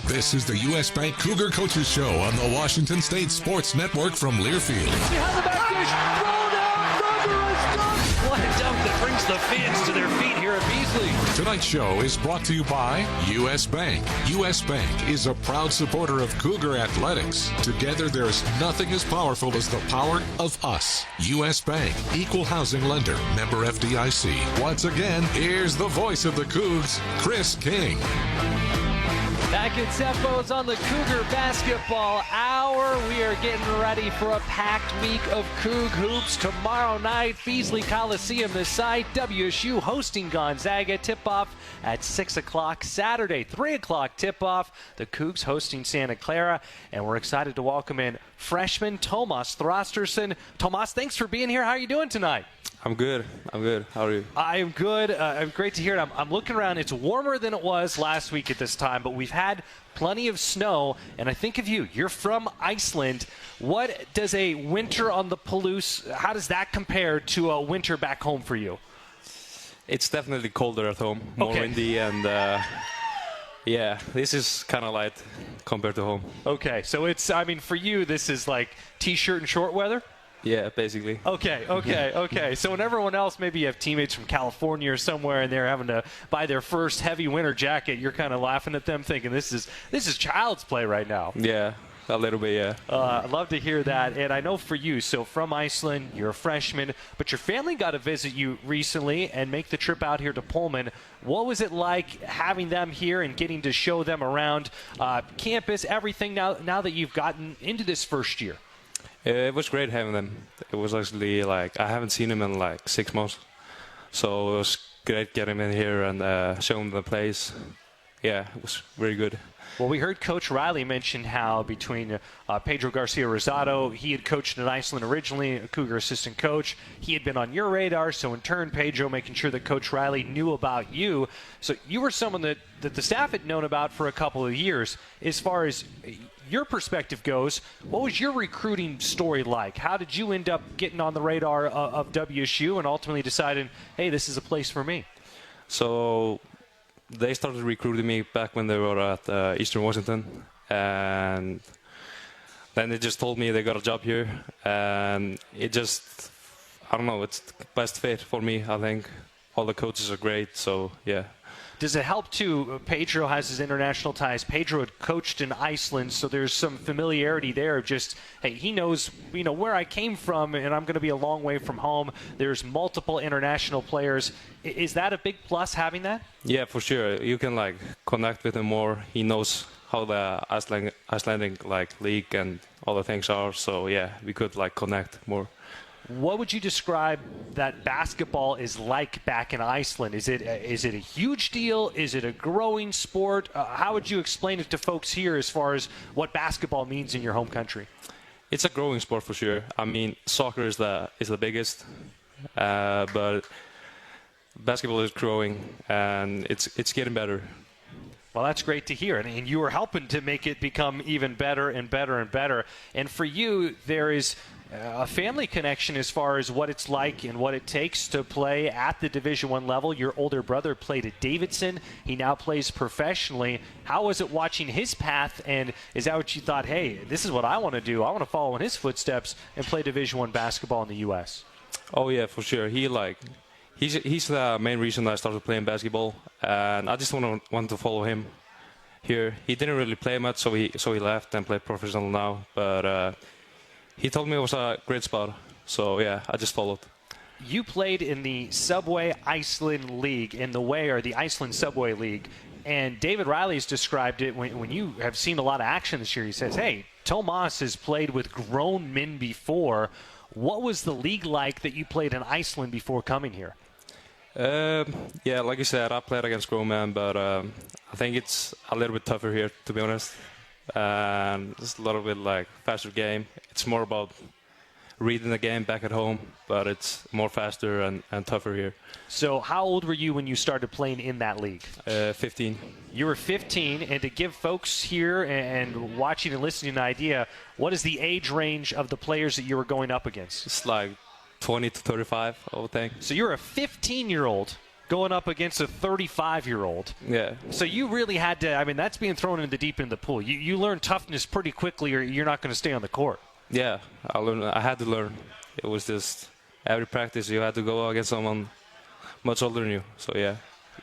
This is the U.S. Bank Cougar Coaches Show on the Washington State Sports Network from Learfield. Behind the back dish, throw down, Cougar is done. What a dunk that brings the fans to their feet here at Beasley. Tonight's show is brought to you by U.S. Bank. U.S. Bank is a proud supporter of Cougar athletics. Together, there's nothing as powerful as the power of us. U.S. Bank, equal housing lender, member FDIC. Once again, here's the voice of the Cougs, Chris King. Back at Zeppo's on the Cougar Basketball Hour. We are getting ready for a packed week of Coug hoops. Tomorrow night, Beasley Coliseum, the site. WSU hosting Gonzaga. Tip-off at 6 o'clock. Saturday, 3 o'clock tip-off. The Cougs hosting Santa Clara. And we're excited to welcome in freshman Tomas Thrastarson. Tomas, thanks for being here. How are you doing tonight? I'm good. How are you? I am good. Great to hear it. I'm looking around. It's warmer than it was last week at this time, but we've had plenty of snow. And I think of you. You're from Iceland. What does a winter on the Palouse, how does that compare to a winter back home for you? It's definitely colder at home, more windy, and yeah, this is kind of light compared to home. Okay, so it's, I mean, for you, this is like T-shirt and short weather? Yeah, basically. Okay. So when everyone else, maybe you have teammates from California or somewhere, and they're having to buy their first heavy winter jacket, you're kind of laughing at them, thinking this is child's play right now. Yeah, a little bit, yeah. I'd love to hear that. And I know for you, so from Iceland, you're a freshman, but your family got to visit you recently and make the trip out here to Pullman. What was it like having them here and getting to show them around campus, everything now that you've gotten into this first year? It was great having them. It was actually like, I haven't seen them in like 6 months. So it was great getting them in here and showing them the place. Yeah, it was very good. Well, we heard Coach Riley mention how between Pedro Garcia-Rosado, he had coached in Iceland originally, a Cougar assistant coach. He had been on your radar, so in turn, Pedro making sure that Coach Riley knew about you. So you were someone that the staff had known about for a couple of years. As far as your perspective goes, what was your recruiting story like? How did you end up getting on the radar of WSU and ultimately deciding, hey, this is a place for me? So they started recruiting me back when they were at Eastern Washington, and then they just told me they got a job here, and it just, I don't know, it's the best fit for me, I think. All the coaches are great, so yeah. Does it help, too? Pedro has his international ties. Pedro had coached in Iceland, so there's some familiarity there of just, hey, he knows, where I came from, and I'm going to be a long way from home. There's multiple international players. Is that a big plus, having that? Yeah, for sure. You can, connect with him more. He knows how the Icelandic, league and all the things are. So, yeah, we could, connect more. What would you describe that basketball is like back in Iceland? Is it a huge deal? Is it a growing sport? How would you explain it to folks here as far as what basketball means in your home country? It's a growing sport for sure. I mean, soccer is the biggest, but basketball is growing and it's getting better. Well, that's great to hear, and you are helping to make it become even better and better and better. And for you, there is a family connection as far as what it's like and what it takes to play at the Division I level. Your older brother played at Davidson. He now plays professionally. How was it watching his path, and is that what you thought, hey, this is what I want to do? I want to follow in his footsteps and play Division I basketball in the U.S.? Oh, yeah, for sure. He's the main reason I started playing basketball, and I just want to follow him here. He didn't really play much, so he left and played professional now. But he told me it was a great spot, so yeah, I just followed. You played in the Subway Iceland League, the Iceland Subway League, and David Riley's described it when you have seen a lot of action this year. He says, hey, Tomas has played with grown men before. What was the league like that you played in Iceland before coming here? Yeah, like you said, I played against grown men, but I think it's a little bit tougher here, to be honest. It's a little bit faster game. It's more about reading the game back at home, but it's more faster and tougher here. So how old were you when you started playing in that league? 15. You were 15, and to give folks here and watching and listening an idea, what is the age range of the players that you were going up against? It's 20 to 35, I would think. So you're a 15-year-old going up against a 35-year-old. Yeah. So you really had to, that's being thrown into the deep end of the pool. You learn toughness pretty quickly or you're not going to stay on the court. Yeah, I had to learn. It was just every practice you had to go against someone much older than you, so yeah.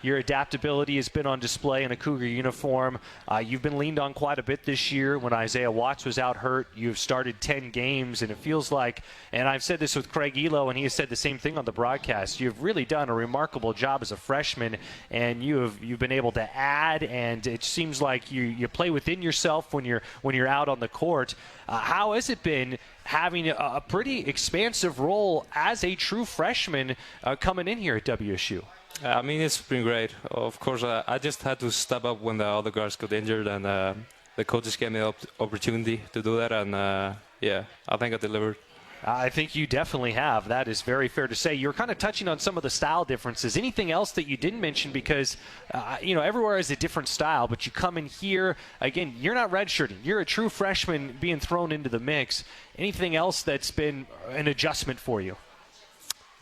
Your adaptability has been on display in a Cougar uniform. You've been leaned on quite a bit this year. When Isaiah Watts was out hurt, you've started 10 games, and it feels like, and I've said this with Craig Elo, and he has said the same thing on the broadcast, you've really done a remarkable job as a freshman, and you've been able to add, and it seems like you play within yourself when you're out on the court. How has it been having a pretty expansive role as a true freshman coming in here at WSU? It's been great. Of course, I just had to step up when the other guys got injured, and the coaches gave me the opportunity to do that, and yeah, I think I delivered. I think you definitely have. That is very fair to say. You're kind of touching on some of the style differences. Anything else that you didn't mention? Because, everywhere is a different style, but you come in here, again, you're not redshirting. You're a true freshman being thrown into the mix. Anything else that's been an adjustment for you?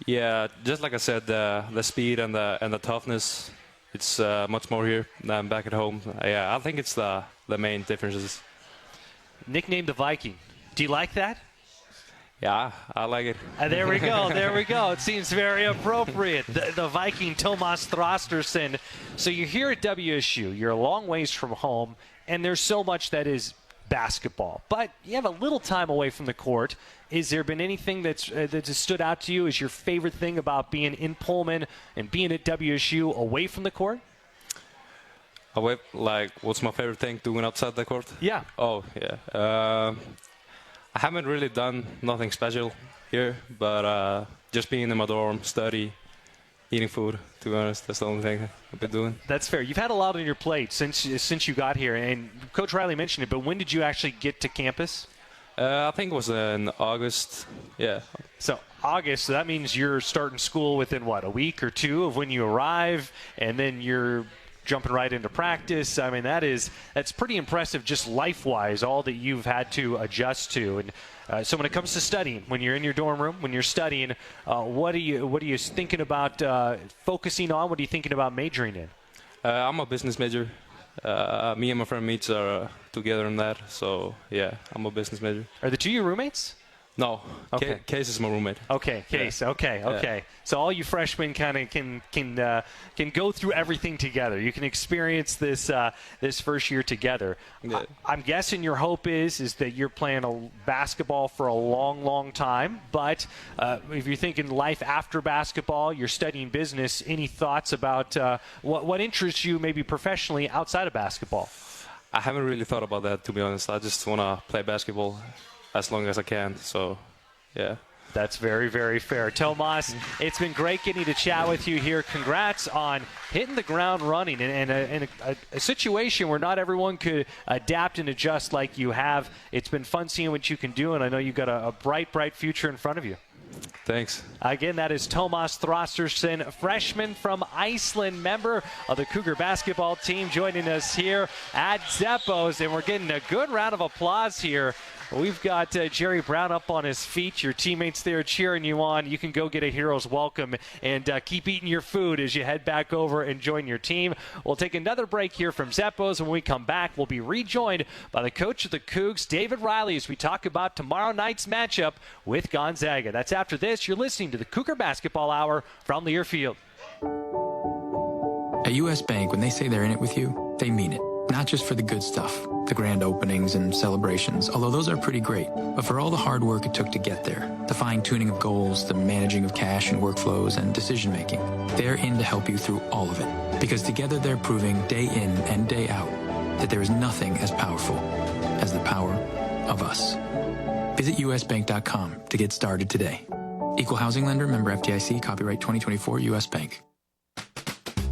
Yeah, just like I said, the speed and the toughness, it's much more here than back at home. Yeah, I think it's the main differences. Nicknamed the Viking. Do you like that? Yeah, I like it. There we go. There we go. It seems very appropriate. The Viking, Tomas Thrastarson. So you're here at WSU. You're a long ways from home, and there's so much that is basketball. But you have a little time away from the court. Has there been anything that's stood out to you as your favorite thing about being in Pullman and being at WSU away from the court? Away, like, what's my favorite thing doing outside the court? Yeah. Oh, yeah. I haven't really done nothing special here, but just being in my dorm, study, eating food, to be honest, that's the only thing I've been doing. That's fair. You've had a lot on your plate since you got here, and Coach Riley mentioned it, but when did you actually get to campus? I think it was in August, yeah. So August, so that means you're starting school within, what, a week or two of when you arrive, and then you're jumping right into practice. I mean, that's pretty impressive just life-wise, all that you've had to adjust to. And so when it comes to studying, when you're in your dorm room, when you're studying, what are you thinking about focusing on? What are you thinking about majoring in? I'm a business major. Me and my friend Meets are together in that. So, yeah, I'm a business major. Are the two your roommates? No. Okay. Case is my roommate. Okay, Case. Yeah. Okay. Yeah. So all you freshmen kind of can go through everything together. You can experience this first year together. Yeah. I'm guessing your hope is that you're playing basketball for a long, long time. But if you're thinking life after basketball, you're studying business. Any thoughts about what interests you maybe professionally outside of basketball? I haven't really thought about that, to be honest. I just want to play basketball as long as I can, so yeah. That's very, very fair. Tomas, it's been great getting to chat with you here. Congrats on hitting the ground running in a situation where not everyone could adapt and adjust like you have. It's been fun seeing what you can do, and I know you've got a bright, bright future in front of you. Thanks. Again, that is Tomas Thrastarson, freshman from Iceland, member of the Cougar basketball team, joining us here at Zeppos, and we're getting a good round of applause here. We've got Jerry Brown up on his feet. Your teammates there cheering you on. You can go get a hero's welcome and keep eating your food as you head back over and join your team. We'll take another break here from Zeppos. When we come back, we'll be rejoined by the coach of the Cougs, David Riley, as we talk about tomorrow night's matchup with Gonzaga. That's after this. You're listening to the Cougar Basketball Hour from Learfield. At U.S. Bank, when they say they're in it with you, they mean it. Not just for the good stuff, the grand openings and celebrations, although those are pretty great, but for all the hard work it took to get there, the fine-tuning of goals, the managing of cash and workflows, and decision-making. They're in to help you through all of it, because together they're proving day in and day out that there is nothing as powerful as the power of us. Visit usbank.com to get started today. Equal housing lender, member FDIC, copyright 2024, U.S. Bank.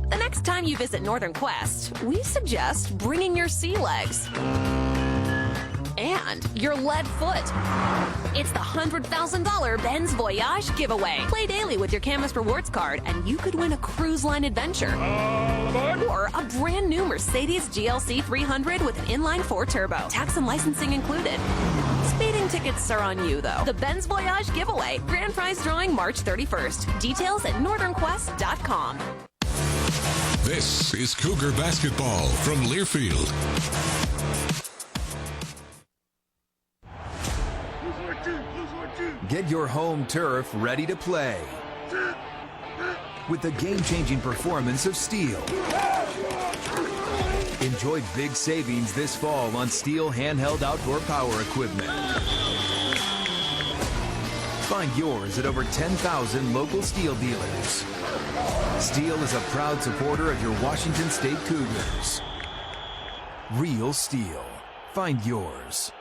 The next time you visit Northern Quest, we suggest bringing your sea legs and your lead foot. It's the $100,000 Ben's Voyage giveaway. Play daily with your Camus Rewards card, and you could win a cruise line adventure or a brand new Mercedes GLC 300 with an inline-4 turbo. Tax and licensing included. Speeding tickets are on you, though. The Ben's Voyage giveaway. Grand prize drawing March 31st. Details at northernquest.com. This is Cougar Basketball from Learfield. Get your home turf ready to play with the game-changing performance of Steel. Enjoy big savings this fall on Steel handheld outdoor power equipment. Find yours at over 10,000 local Steel dealers. Steel is a proud supporter of your Washington State Cougars. Real Steel. Find yours.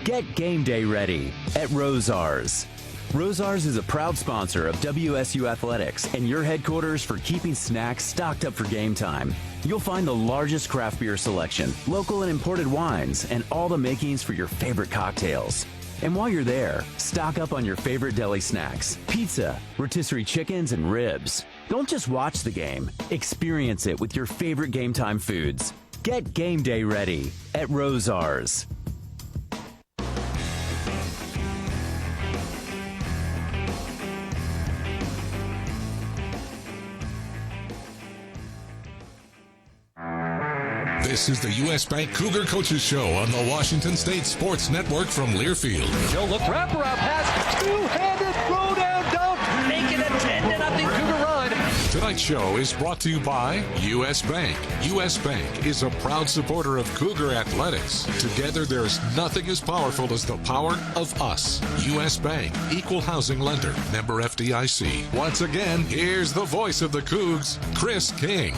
Get game day ready at Rosars. Rosars is a proud sponsor of WSU Athletics and your headquarters for keeping snacks stocked up for game time. You'll find the largest craft beer selection, local and imported wines, and all the makings for your favorite cocktails. And while you're there, stock up on your favorite deli snacks, pizza, rotisserie chickens, and ribs. Don't just watch the game, experience it with your favorite game time foods. Get game day ready at Rosars. This is the U.S. Bank Cougar Coaches Show on the Washington State Sports Network from Learfield. Joe look, wraparound pass, two-handed throwdown dunk, making a 10-0 Cougar run. Tonight's show is brought to you by U.S. Bank. U.S. Bank is a proud supporter of Cougar athletics. Together, there's nothing as powerful as the power of us. U.S. Bank, equal housing lender, member FDIC. Once again, here's the voice of the Cougs, Chris King.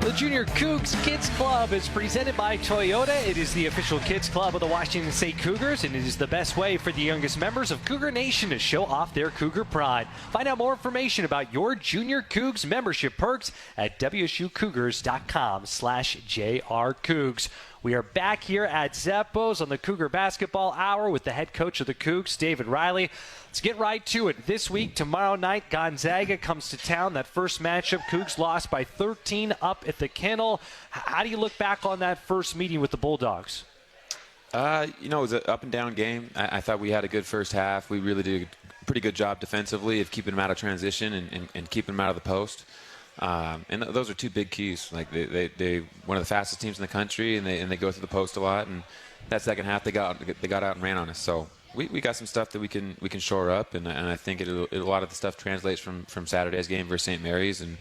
The Junior Cougs Kids Club is presented by Toyota. It is the official kids club of the Washington State Cougars, and it is the best way for the youngest members of Cougar Nation to show off their Cougar pride. Find out more information about your Junior Cougs membership perks at wsucougars.com/JRCougs. We are back here at Zeppo's on the Cougar Basketball Hour with the head coach of the Cougs, David Riley. Let's get right to it. This week, tomorrow night, Gonzaga comes to town. That first matchup, Cougs lost by 13 up at the Kennel. How do you look back on that first meeting with the Bulldogs? It was an up-and-down game. I thought we had a good first half. We really did a pretty good job defensively of keeping them out of transition and keeping them out of the post. And those are two big keys. Like they one of the fastest teams in the country, and they go through the post a lot. And that second half, they got out and ran on us. So we got some stuff that we can shore up, and I think a lot of the stuff translates from Saturday's game versus St. Mary's, and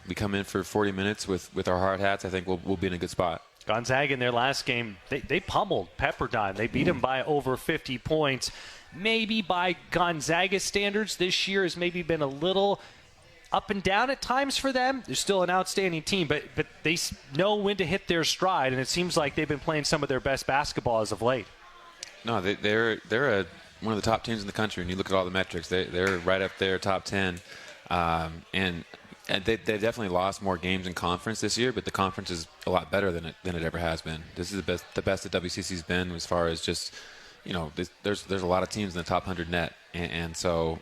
we come in for 40 minutes with our hard hats. I think we'll be in a good spot. Gonzaga in their last game, they pummeled Pepperdine. They beat them by over 50 points. Maybe by Gonzaga standards, this year has maybe been a little up and down at times for them. They're still an outstanding team, but they know when to hit their stride, and it seems like they've been playing some of their best basketball as of late. No, they're one of the top teams in the country, and you look at all the metrics. They're right up there, top 10, and they definitely lost more games in conference this year, but the conference is a lot better than it ever has been. This is the best that WCC's been as far as just, there's a lot of teams in the top 100 net, and so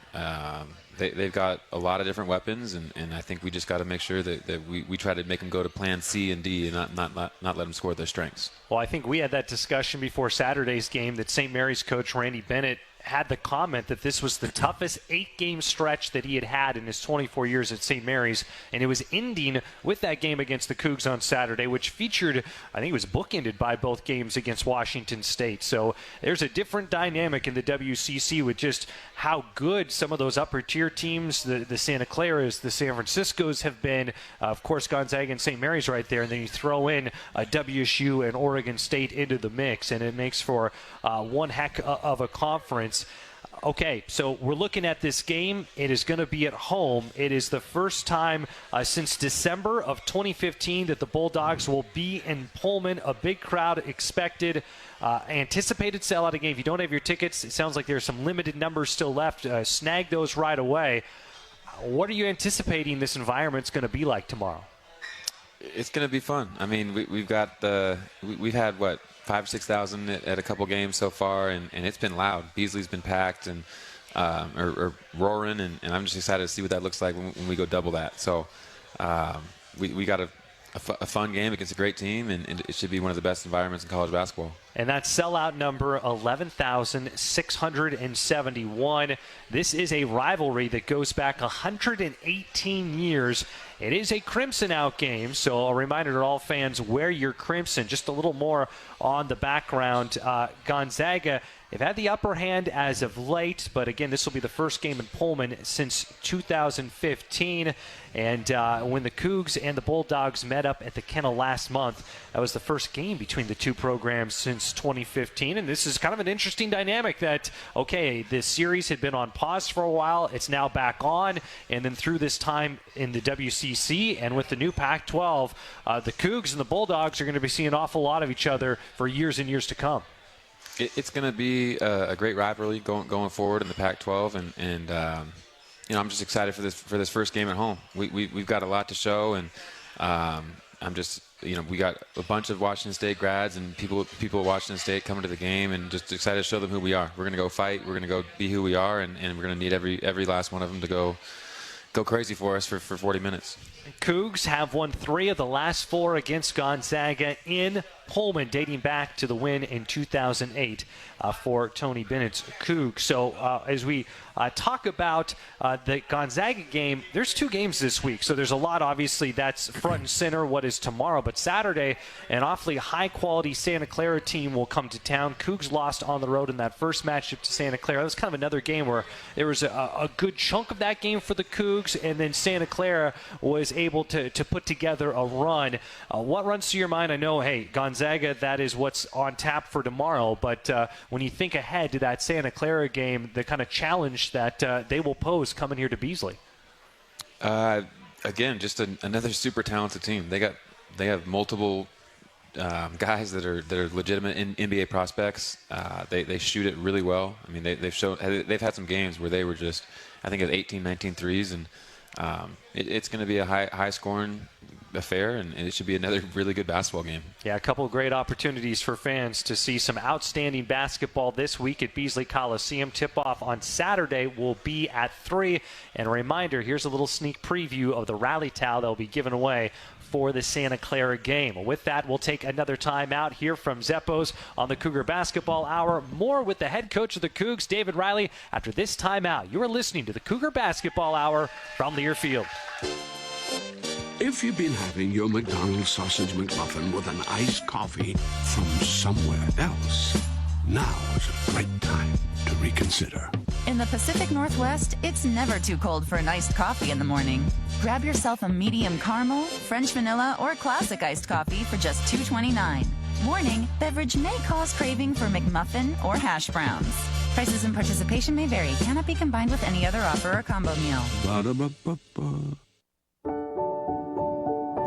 they've got a lot of different weapons, and I think we just got to make sure that we try to make them go to plan C and D and not let them score their strengths. Well, I think we had that discussion before Saturday's game that St. Mary's coach Randy Bennett had the comment that this was the toughest 8-game stretch that he had in his 24 years at St. Mary's, and it was ending with that game against the Cougs on Saturday, which featured, I think it was bookended by both games against Washington State. So there's a different dynamic in the WCC with just how good some of those upper-tier teams, the Santa Claras, the San Franciscos have been. Of course, Gonzaga and St. Mary's right there, and then you throw in WSU and Oregon State into the mix, and it makes for one heck of a conference. Okay, so we're looking at this game. It is going to be at home. It is the first time since December of 2015 that the Bulldogs will be in Pullman. A big crowd expected. Anticipated sellout game. If you don't have your tickets, it sounds like there's some limited numbers still left. Snag those right away. What are you anticipating this environment's going to be like tomorrow? It's going to be fun. I mean, we've had what, 5,000 or 6,000 at a couple games so far, and it's been loud. Beasley's been packed and or roaring, and I'm just excited to see what that looks like when we go double that. So we got a fun game against a great team, and it should be one of the best environments in college basketball. And that sellout number, 11,671. This is a rivalry that goes back 118 years. It is a Crimson out game, so a reminder to all fans, wear your Crimson. Just a little more on the background. Gonzaga, they've had the upper hand as of late, but again, this will be the first game in Pullman since 2015. And when the Cougs and the Bulldogs met up at the Kennel last month, that was the first game between the two programs since 2015. And this is kind of an interesting dynamic that, okay, this series had been on pause for a while. It's now back on. And then through this time in the WCC and with the new Pac-12, the Cougs and the Bulldogs are going to be seeing an awful lot of each other for years and years to come. It's going to be a great rivalry going forward in the Pac-12, and I'm just excited for this first game at home. We've got a lot to show, and I'm just, we got a bunch of Washington State grads and people at Washington State coming to the game, and just excited to show them who we are. We're going to go fight. We're going to go be who we are, and we're going to need every last one of them to go go crazy for us for 40 minutes. Cougs have won 3 of the last 4 against Gonzaga in Pullman, dating back to the win in 2008 for Tony Bennett's Cougs. So as we talk about the Gonzaga game, there's 2 games this week. So there's a lot, obviously, that's front and center what is tomorrow. But Saturday, an awfully high-quality Santa Clara team will come to town. Cougs lost on the road in that first matchup to Santa Clara. That was kind of another game where there was a good chunk of that game for the Cougs, and then Santa Clara was able to put together a run. What runs through your mind? I know, hey, Gonzaga, that is what's on tap for tomorrow. But when you think ahead to that Santa Clara game, the kind of challenge that they will pose coming here to Beasley. Again, just another super talented team. They have multiple guys that are legitimate NBA prospects. They shoot it really well. I mean, they've had some games where they were just, I think, at 18, 19 threes, and it's going to be a high scoring affair, and it should be another really good basketball game. Yeah, a couple of great opportunities for fans to see some outstanding basketball this week at Beasley Coliseum. Tip-off on Saturday will be at 3. And a reminder, here's a little sneak preview of the rally towel that will be given away for the Santa Clara game. With that, we'll take another time out here from Zeppos on the Cougar Basketball Hour. More with the head coach of the Cougs, David Riley, after this timeout. You are listening to the Cougar Basketball Hour from Learfield. If you've been having your McDonald's sausage McMuffin with an iced coffee from somewhere else, now is a great time to reconsider. In the Pacific Northwest, it's never too cold for an iced coffee in the morning. Grab yourself a medium caramel, French vanilla, or classic iced coffee for just $2.29. Warning, beverage may cause craving for McMuffin or hash browns. Prices and participation may vary. Cannot be combined with any other offer or combo meal. Ba-da-ba-ba-ba.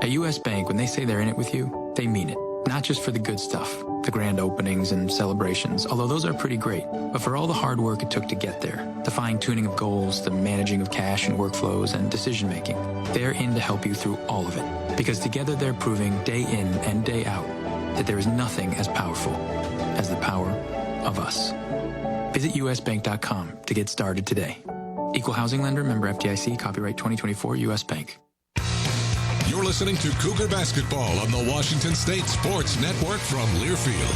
At U.S. Bank, when they say they're in it with you, they mean it. Not just for the good stuff, the grand openings and celebrations, although those are pretty great, but for all the hard work it took to get there, the fine-tuning of goals, the managing of cash and workflows, and decision-making. They're in to help you through all of it, because together they're proving day in and day out that there is nothing as powerful as the power of us. Visit usbank.com to get started today. Equal housing lender, member FDIC, copyright 2024, U.S. Bank. You're listening to Cougar Basketball on the Washington State Sports Network from Learfield.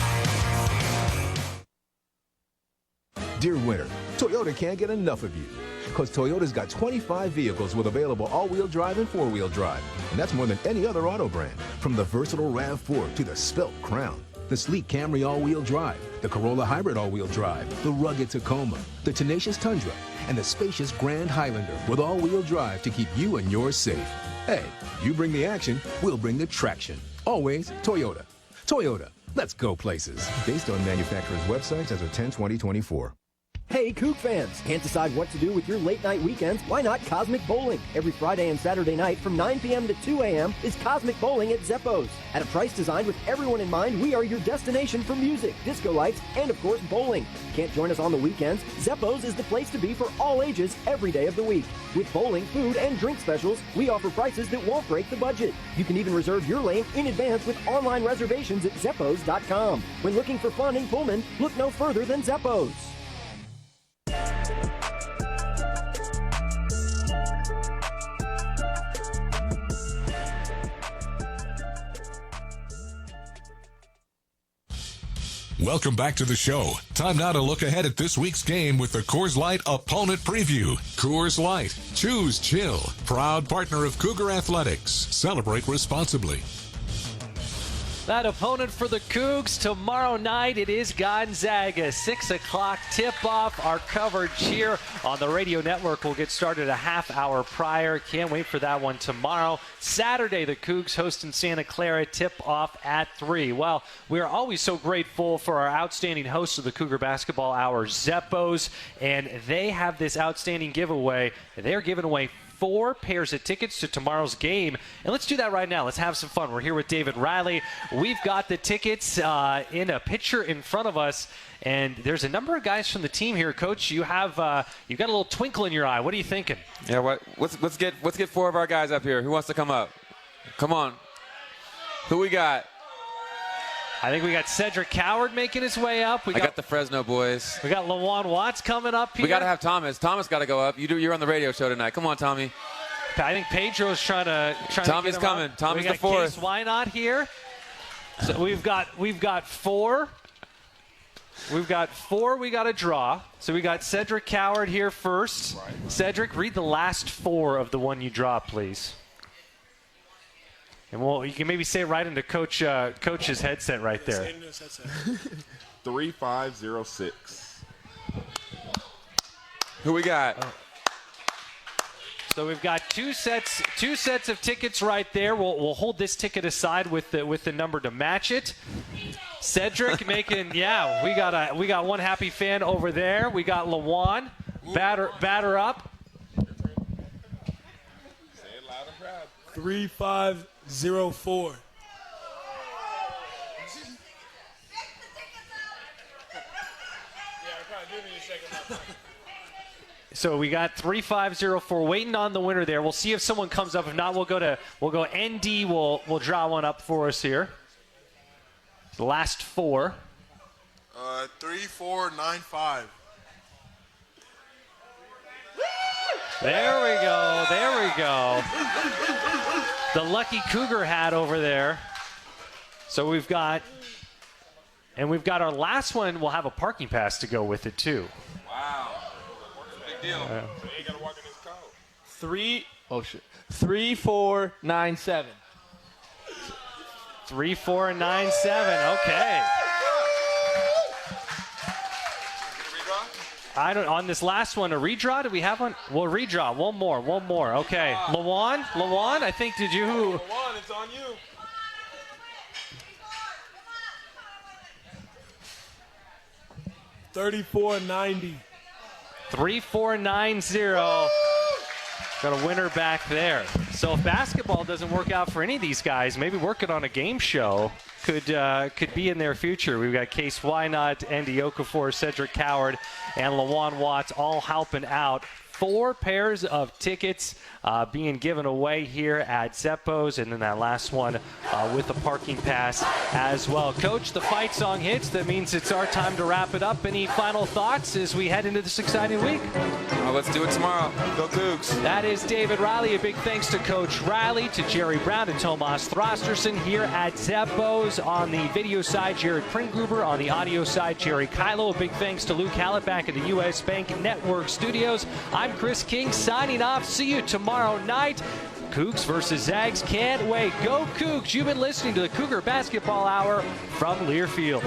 Dear winter, Toyota can't get enough of you. Because Toyota's got 25 vehicles with available all-wheel drive and four-wheel drive. And that's more than any other auto brand. From the versatile RAV4 to the Svelte Crown, the sleek Camry all-wheel drive, the Corolla Hybrid all-wheel drive, the rugged Tacoma, the tenacious Tundra, and the spacious Grand Highlander with all-wheel drive to keep you and yours safe. Hey, you bring the action, we'll bring the traction. Always Toyota. Toyota, let's go places. Based on manufacturer's websites as of 10/20/24. Hey, Coug fans! Can't decide what to do with your late-night weekends? Why not Cosmic Bowling? Every Friday and Saturday night from 9 p.m. to 2 a.m. is Cosmic Bowling at Zeppos. At a price designed with everyone in mind, we are your destination for music, disco lights, and of course, bowling. Can't join us on the weekends? Zeppos is the place to be for all ages every day of the week. With bowling, food, and drink specials, we offer prices that won't break the budget. You can even reserve your lane in advance with online reservations at Zeppos.com. When looking for fun in Pullman, look no further than Zeppos. Welcome back to the show. Time now to look ahead at this week's game with the Coors Light Opponent Preview. Coors Light. Choose chill. Proud partner of Cougar Athletics. Celebrate responsibly. That opponent for the Cougs tomorrow night, it is Gonzaga. 6 o'clock tip-off. Our coverage here on the radio network will get started a half hour prior. Can't wait for that one tomorrow. Saturday, the Cougs hosting Santa Clara, tip-off at 3. Well, we are always so grateful for our outstanding hosts of the Cougar Basketball Hour, Zeppos, and they have this outstanding giveaway. They're giving away 4 pairs of tickets to tomorrow's game. And let's do that right now. Let's have some fun. We're here with David Riley. We've got the tickets in a picture in front of us. And there's a number of guys from the team here. Coach, you've got a little twinkle in your eye. What are you thinking? Yeah, let's get 4 of our guys up here. Who wants to come up? Come on. Who we got? I think we got Cedric Coward making his way up. I got the Fresno boys. We got LaJuan Watts coming up here. We got to have Thomas. Thomas got to go up. You're on the radio show tonight. Come on, Tommy. I think Pedro's trying to Tommy's get him coming. Up. Tommy's we got the fourth. Case, why not here? So we've got 4. We've got 4 we got to draw. So we got Cedric Coward here first. Right. Cedric, read the last 4 of the one you draw, please. And you can maybe say it right into Coach's headset right there. 3506. Who we got? So we've got two sets of tickets right there. We'll hold this ticket aside with the number to match it. Cedric making, we got one happy fan over there. We got Lawan, batter up. Say it loud and proud. 3504. So we got 3504 waiting on the winner there. We'll see if someone comes up. If not, we'll go ND. We'll draw one up for us here. The last 4. 3495. There we go. The lucky Cougar hat over there. So we've got our last one. We'll have a parking pass to go with it too. Wow. Big deal. So you ain't got to walk in this code. 3497. 3497. Okay. On this last one, a redraw? Do we have one? We'll redraw. One more. Okay. Lawan, I think, did you? Lawan, it's on you. $34.90. 3490. Got a winner back there. So if basketball doesn't work out for any of these guys, maybe working on a game show could be in their future. We've got Case Wynot, Andy Okafor, Cedric Coward, and Lawan Watts all helping out. 4 pairs of tickets being given away here at Zeppo's, and then that last one with a parking pass as well. Coach, the fight song hits. That means it's our time to wrap it up. Any final thoughts as we head into this exciting week? Let's do it tomorrow. Go Cougs. That is David Riley. A big thanks to Coach Riley, to Jerry Brown, to Tomas Thrastarson here at Zeppo's. On the video side, Jared Pringruber. On the audio side, Jerry Kylo. A big thanks to Luke Hallett back at the U.S. Bank Network Studios. I'm Chris King signing off. See you tomorrow night. Cougs versus Zags. Can't wait. Go Cougs. You've been listening to the Cougar Basketball Hour from Learfield.